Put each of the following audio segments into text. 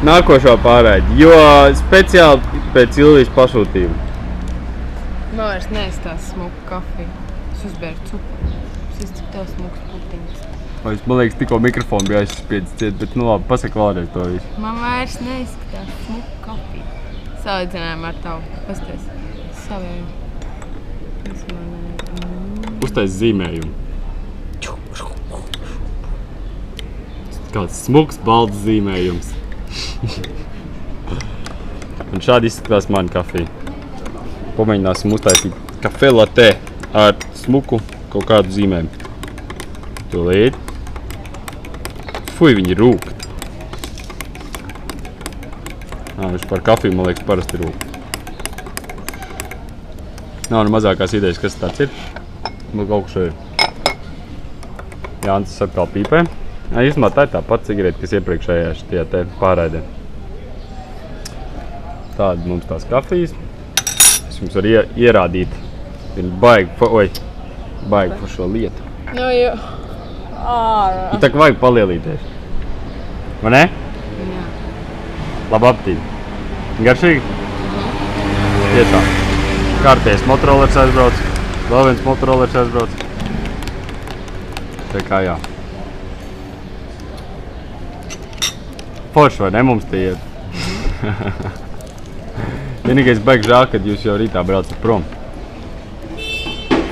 nākošo pārraidi, jo speciāli pēc Ilvijas pasūtījuma. Man vairs neizstās smuku kafiju. Es uzbēru cukuru. Es izcik tev smuks putiņas. Man liekas, tikko mikrofonu bija aizspiedis ciet, bet nu labi, pasaka vēlreiz to visu. Man vairs neizskatās smuku kafiju. Salīdzinājumā ar tavu. Pasties. Savēju. Uztais zīmējumu. Kāds smuks, balts zīmējums. Un šādi izskatās mana kafija. Pamēģināsim uztaisīt kafē latte ar smuku kaut kādu zīmējumu. Tūlīt. Fuj, viņi rūkt. Viņš par kafiju, man liekas, parasti rūkt. Nav mazākās idejas, kas tāds ir. Man kaut kas ir. Jānis atkal pīpē. Īstumā tā ir tā pati cigarete, kas iepriekšējā šitie te pārraidē. Tāda mums tās kafijas. Es jums varu ierādīt. Baigi par šo lietu. Nu, jo. Ārā. Tā kā vajag palielīties. Vai ne? Jā. Labi aptīvi. Garšīgi? Tiešām. Kārtējs motorolers aizbrauc. Vēl viens motorolers aizbrauc. Tā kā jā. Forši, vai ne mums tie iet? Vienīgais baigi žēl, kad jūs jau rītā braucat prom.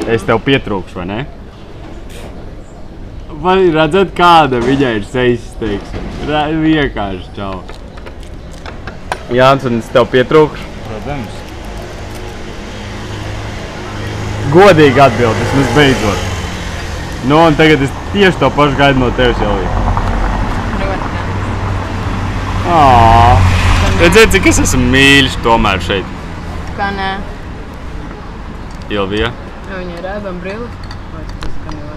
Es tev pietrūkšu, vai ne? Vai redzat, kāda viņai ir sejas izteiksme? Vienkārši, čau. Jānis, un es tev pietrūkšu? Protams. Godīgi atbild, vismaz beidzot. Nu, un tagad es tieši to pašu gaidu no tevis, Ilvija. Redziet, cik es esmu mīļš tomēr šeit. Kā nē? Ilvija. Viņa ir ēdama brili. Vai tas gan jau?